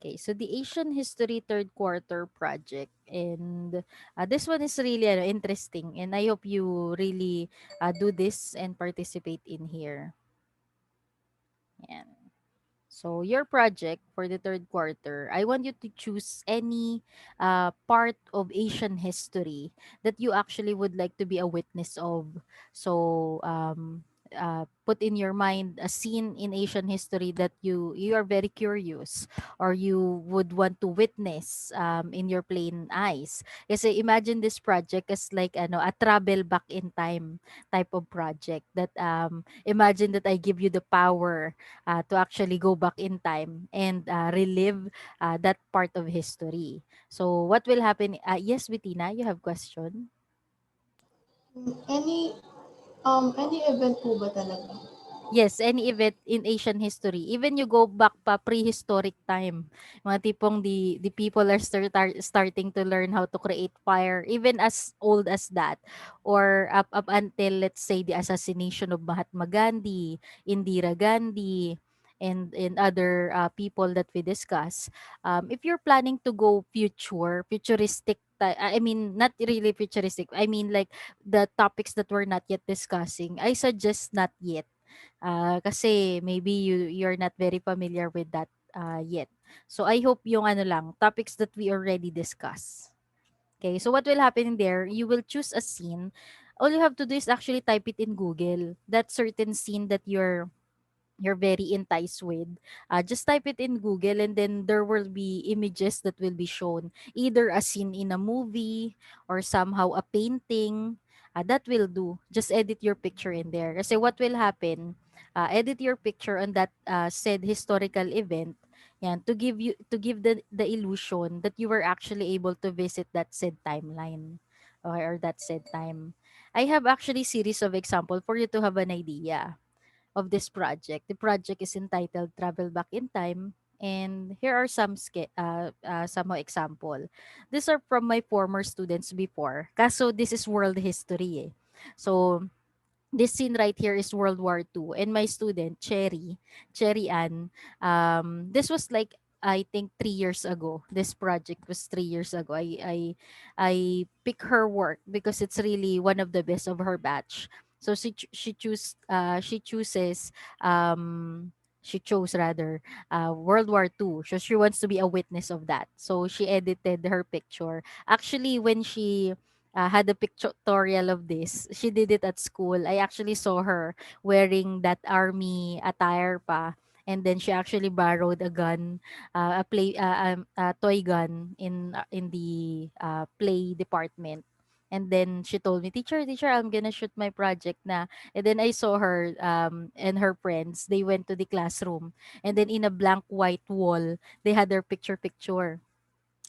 Okay, so the Asian History Third Quarter Project, and this one is really interesting, and I hope you really do this and participate in here. Yan. So your project for the third quarter, I want you to choose any part of Asian history that you actually would like to be a witness of. So put in your mind a scene in Asian history that you are very curious or you would want to witness in your plain eyes. Kasi imagine this project as like a travel back in time type of project that imagine that I give you the power to actually go back in time and relive that part of history. So what will happen? Yes, Bettina, you have question? Any event po ba talaga? Yes, any event in Asian history. Even you go back pa prehistoric time. Mga tipong the people are starting to learn how to create fire even as old as that, or up until let's say the assassination of Mahatma Gandhi, Indira Gandhi, and other people that we discuss. If you're planning to go futuristic I mean not really futuristic. I mean like the topics that we're not yet discussing. I suggest not yet kasi maybe you're not very familiar with that yet. So I hope yung lang, topics that we already discussed. Okay, so what will happen in there? You will choose a scene. All you have to do is actually type it in Google. That certain scene that you're very enticed with, just type it in Google and then there will be images that will be shown. Either a scene in a movie or somehow a painting. That will do. Just edit your picture in there. Kasi what will happen, edit your picture on that said historical event. Yan, to give the illusion that you were actually able to visit that said timeline or that said time. I have actually series of example for you to have an idea of this project. The project is entitled Travel Back in Time. And here are some example. These are from my former students before. Kaso this is world history eh. So this scene right here is World War II. And my student, Cherry Ann, this was like I think 3 years ago. This project was 3 years ago. I pick her work because it's really one of the best of her batch. So she chooses she chose rather World War II. So she wants to be a witness of that. So she edited her picture. Actually, when she had a pictorial of this. She did it at school. I actually saw her wearing that army attire pa. And then she actually borrowed a gun, a toy gun in the play department. And then she told me, teacher, I'm gonna shoot my project na. And then I saw her and her friends. They went to the classroom, and then in a blank white wall, they had their picture,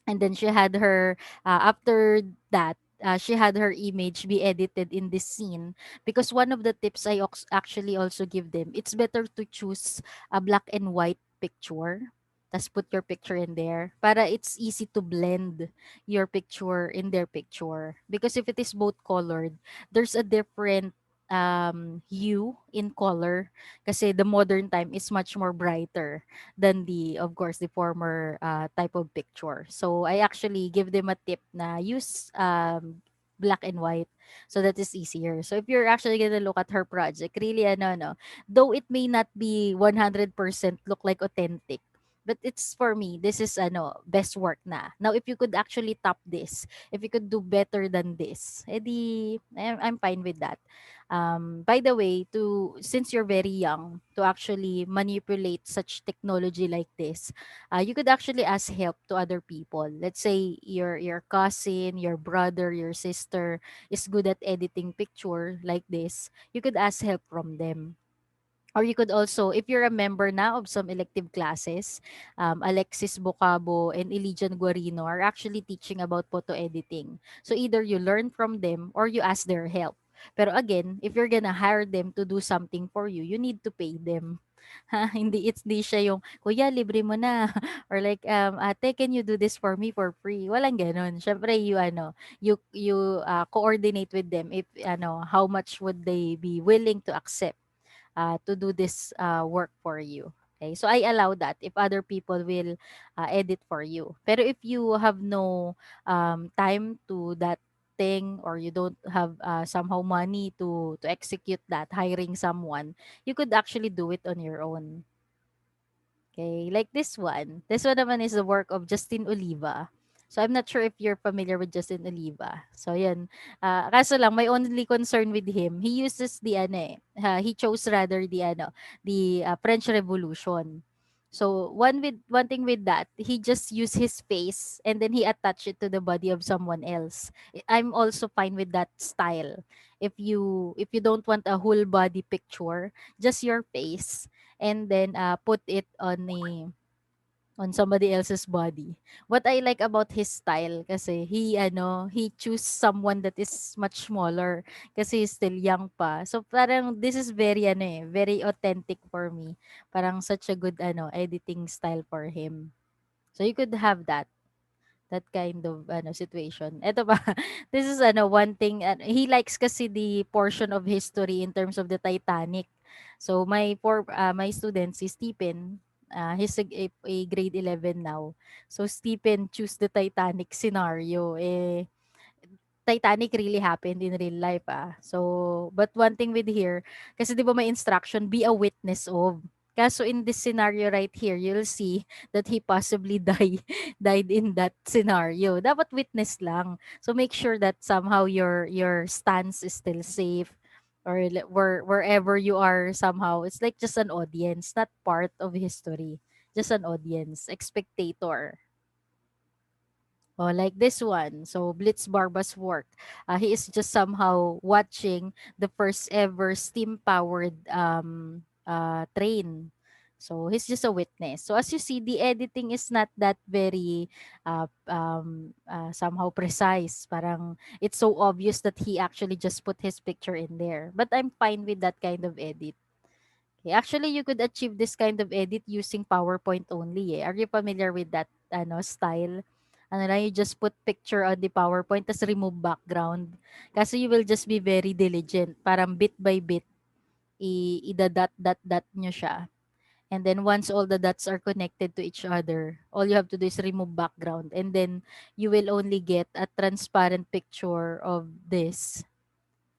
and then she had her after that she had her image be edited in this scene, because one of the tips I actually also give them, it's better to choose a black and white picture. Tapos put your picture in there para it's easy to blend your picture in their picture. Because if it is both colored, there's a different hue in color kasi the modern time is much more brighter than the of course the former type of picture. So I actually give them a tip na use black and white so that is easier. So if you're actually gonna look at her project, really no, though it may not be 100% look like authentic, but it's for me, this is best work na. Now if you could actually top this, if you could do better than this, edi I'm fine with that. By the way, to since you're very young to actually manipulate such technology like this, you could actually ask help to other people. Let's say your cousin, your brother, your sister is good at editing picture like this. You could ask help from them. Or you could also, if you're a member now of some elective classes, Alexis Bocabo and Elijan Guarino are actually teaching about photo editing. So either you learn from them or you ask their help. Pero again, if you're gonna hire them to do something for you, you need to pay them. Ha, hindi siya yung, "Kuya, libre mo na." Or like, "Ate, can you do this for me for free?" Walang gano'n. Siyempre you coordinate with them if how much would they be willing to accept to do this work for you. Okay, so I allow that if other people will edit for you. Pero if you have no time to that thing, or you don't have somehow money to execute that, hiring someone, you could actually do it on your own. Okay, like this one. This one naman is the work of Justin Oliva. So I'm not sure if you're familiar with Justin Oliva. So yan. Kaso lang, my only concern with him, he uses the ano he chose rather the French Revolution. So one thing with that, he just used his face and then he attached it to the body of someone else. I'm also fine with that style. If you don't want a whole body picture, just your face, and then put it on somebody else's body. What I like about his style kasi he choose someone that is much smaller kasi he's still young pa. So parang this is very very authentic for me. Parang such a good editing style for him. So you could have that kind of situation. Eto pa, this is one thing, he likes kasi the portion of history in terms of the Titanic. So my student si Stephen, he's a grade 11 now. So Stephen choose the Titanic scenario. Titanic really happened in real life, ah. So, but one thing with here, kasi 'di ba may instruction, be a witness of. Kaso in this scenario right here, you'll see that he possibly died in that scenario. Dapat witness lang. So make sure that somehow your stance is still safe, or wherever you are, somehow it's like just an audience, not part of history. Just an audience, spectator. Oh, like this one. So Blitz Barba's work. He is just somehow watching the first ever steam-powered train. So he's just a witness. So as you see, the editing is not that very somehow precise. Parang it's so obvious that he actually just put his picture in there. But I'm fine with that kind of edit. Okay. Actually, you could achieve this kind of edit using PowerPoint only. Are you familiar with that style? Ano lang, you just put picture on the PowerPoint, tas remove background. Kasi you will just be very diligent. Parang bit by bit, i-dot-dot-dot nyo siya. And then once all the dots are connected to each other, all you have to do is remove background. And then you will only get a transparent picture of this.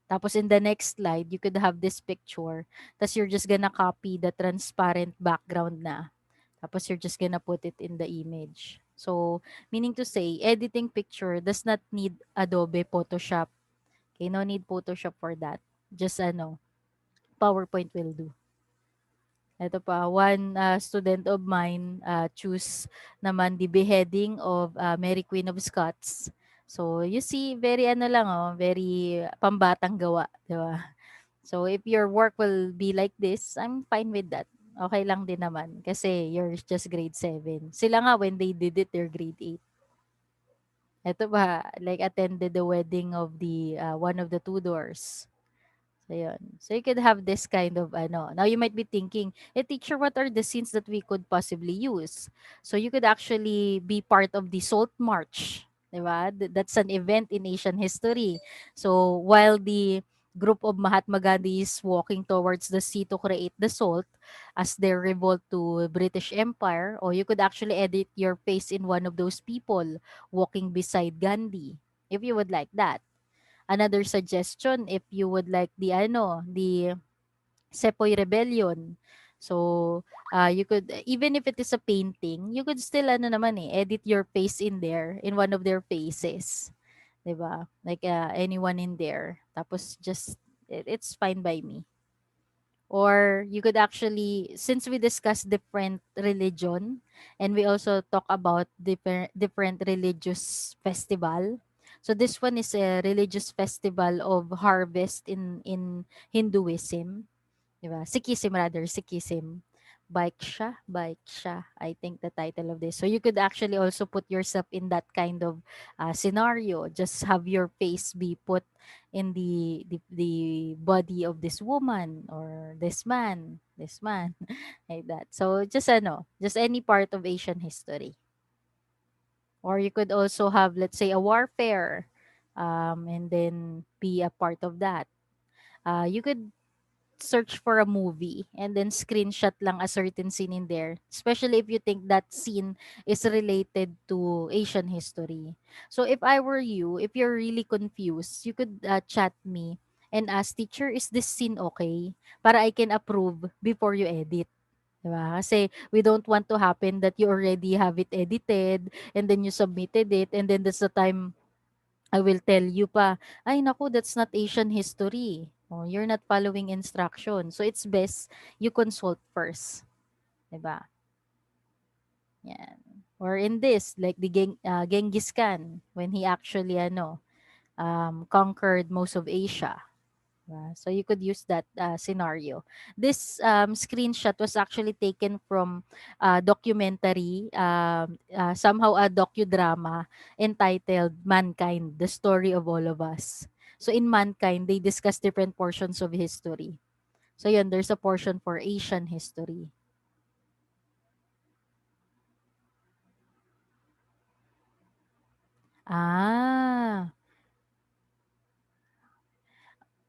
Tapos in the next slide, you could have this picture. Tapos you're just gonna copy the transparent background na. Tapos you're just gonna put it in the image. So, meaning to say, editing picture does not need Adobe Photoshop. Okay, no need Photoshop for that. Just PowerPoint will do. Ito pa, one student of mine choose naman the beheading of Mary Queen of Scots. So, you see, very lang, very pambatang gawa, di ba? So, if your work will be like this, I'm fine with that. Okay lang din naman kasi you're just grade 7. Sila nga when they did it, they're grade 8. Ito ba, like attended the wedding of the one of the Tudors. So, yun. So, you could have this kind of Now, you might be thinking, teacher, what are the scenes that we could possibly use? So, you could actually be part of the Salt March. Diba? That's an event in Asian history. So, while the group of Mahatma Gandhi is walking towards the sea to create the salt as their revolt to British Empire, or you could actually edit your face in one of those people walking beside Gandhi, if you would like that. Another suggestion, if you would like the Sepoy Rebellion. So, you could, even if it is a painting, you could still edit your face in there, in one of their faces. 'Di ba? Like anyone in there. Tapos just it's fine by me. Or you could actually, since we discussed different religion and we also talk about different religious festival. So this one is a religious festival of harvest in Hinduism. 'Di ba? Sikhism rather, Sikhism. Baiksha, I think the title of this. So you could actually also put yourself in that kind of scenario. Just have your face be put in the body of this woman or this man, like that. So just any part of Asian history. Or you could also have, let's say, a warfare, and then be a part of that. You could search for a movie and then screenshot lang a certain scene in there, especially if you think that scene is related to Asian history. So if I were you, if you're really confused, you could chat me and ask, teacher, is this scene okay? Para I can approve before you edit. Diba? Kasi we don't want to happen that you already have it edited and then you submitted it and then that's the time I will tell you pa, ay naku, that's not Asian history. Oh, you're not following instruction. So it's best you consult first. Diba? Yan. Or in this, like the Genghis Khan, when he actually conquered most of Asia. So you could use that scenario. This screenshot was actually taken from a documentary, somehow a docudrama entitled Mankind, The Story of All of Us. So in Mankind, they discuss different portions of history. So yun, there's a portion for Asian history. Ah,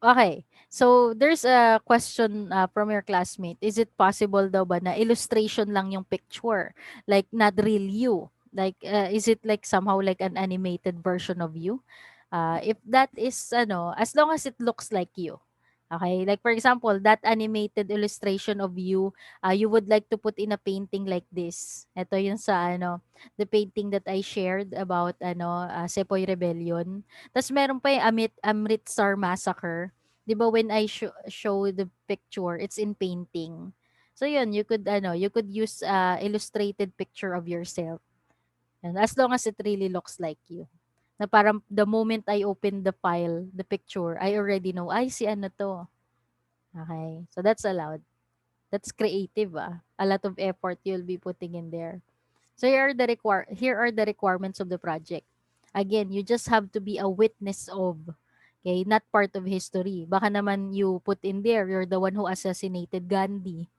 okay. So, there's a question from your classmate. Is it possible daw ba na illustration lang yung picture? Like, not real you? Like, is it like somehow like an animated version of you? If that is, as long as it looks like you. Okay? Like, for example, that animated illustration of you, you would like to put in a painting like this. Ito yung sa, the painting that I shared about, Sepoy Rebellion. Tapos meron pa yung Amritsar Massacre. 'Di ba when I show the picture, it's in painting. So yun, you could use illustrated picture of yourself. And as long as it really looks like you. Na parang the moment I open the file, the picture, I already know, ay, si ano to. Okay. So that's allowed. That's creative, ah. A lot of effort you'll be putting in there. So here are the requirements of the project. Again, you just have to be a witness of, okay, not part of history. Baka naman you put in there, you're the one who assassinated Gandhi.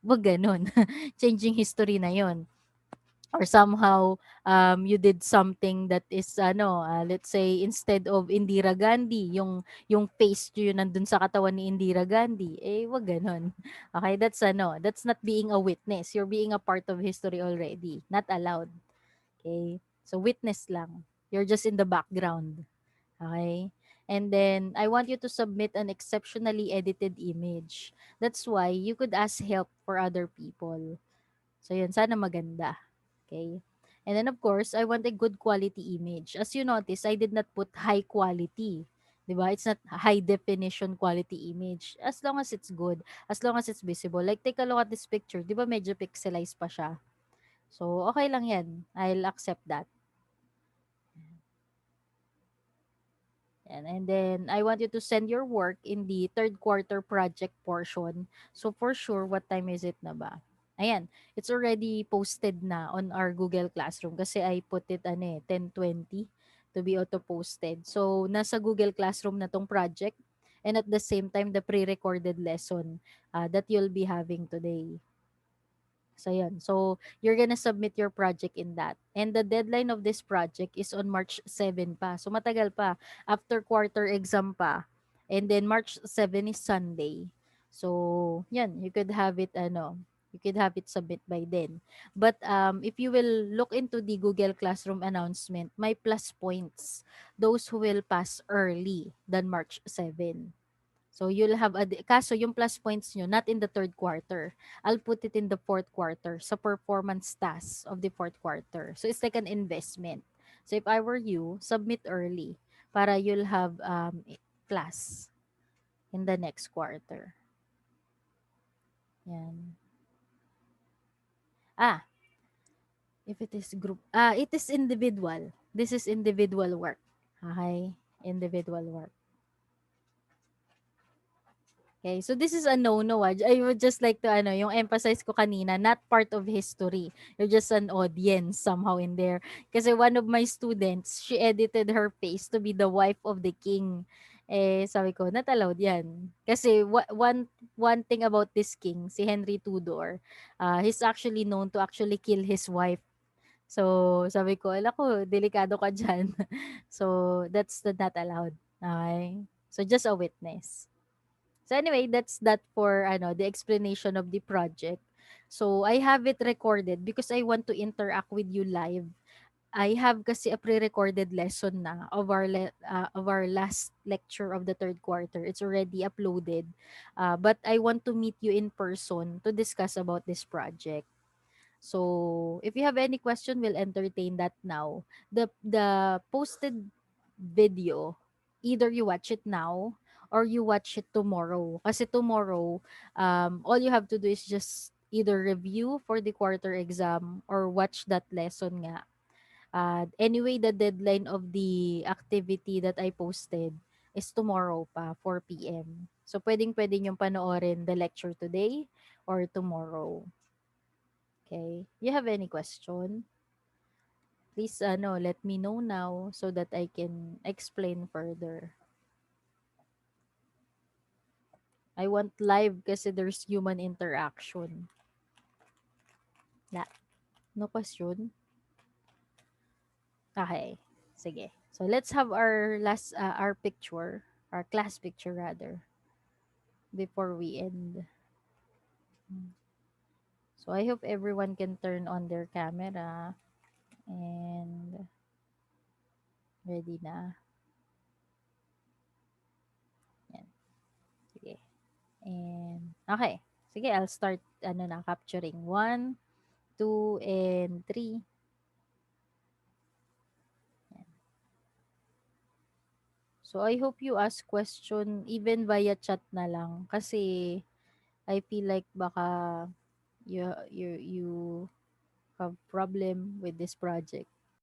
Wag ganun. Changing history na yon. Or somehow you did something that is let's say instead of Indira Gandhi, yung face yun nandun sa katawan ni Indira Gandhi, eh wag ganun. Okay, that's not being a witness. You're being a part of history already. Not allowed. Okay? So witness lang. You're just in the background. Okay? And then I want you to submit an exceptionally edited image. That's why you could ask help for other people. So yun, sana maganda. Okay? And then of course, I want a good quality image. As you notice, I did not put high quality. 'Di ba? It's not high definition quality image. As long as it's good, as long as it's visible. Like take a look at this picture. 'Di ba medyo pixelized pa siya? So okay lang 'yan. I'll accept that. And then I want you to send your work in the third quarter project portion. So for sure, what time is it na ba? Ayan, it's already posted na on our Google Classroom kasi I put it 10:20 to be auto-posted. So nasa Google Classroom na tong project and at the same time the pre-recorded lesson that you'll be having today. So, yun. So, you're gonna submit your project in that. And the deadline of this project is on March 7 pa. So, matagal pa. After quarter exam pa. And then, March 7 is Sunday. So, yan. You could have it submit by then. But, if you will look into the Google Classroom announcement, may plus points. Those who will pass early than March 7. So you'll have kaso yung plus points nyo not in the third quarter. I'll put it in the fourth quarter sa performance task of the fourth quarter. So it's like an investment. So if I were you, submit early para you'll have class in the next quarter. Yan. Ah, if it is group, it is individual. This is individual work. Okay? Individual work. Okay, so this is a no-no. I would just like to yung emphasize ko kanina, not part of history. You're just an audience somehow in there. Kasi one of my students, she edited her face to be the wife of the king. Eh, sabi ko, not allowed yan. Kasi one thing about this king, si Henry Tudor, he's actually known to actually kill his wife. So, sabi ko, ala ko, delikado ka dyan. So, that's not allowed. Okay? So, just a witness. So anyway, that's that for the explanation of the project. So I have it recorded because I want to interact with you live. I have kasi a pre-recorded lesson na of our last lecture of the third quarter. It's already uploaded. But I want to meet you in person to discuss about this project. So, if you have any question, we'll entertain that now. The posted video, either you watch it now or you watch it tomorrow. Kasi tomorrow, all you have to do is just either review for the quarter exam or watch that lesson nga. Anyway, the deadline of the activity that I posted is tomorrow pa, 4 p.m. So, pwedeng-pwede yung panoorin the lecture today or tomorrow. Okay. You have any question? Please, let me know now so that I can explain further. I want live kasi there's human interaction. La, no question? Okay. Sige. So, let's have our picture, our class picture rather, before we end. So, I hope everyone can turn on their camera and ready na. Yan. Sige. And, okay. Sige, I'll start, capturing. 1, 2, and 3. So, I hope you ask question even via chat na lang. Kasi, I feel like baka you have problem with this project.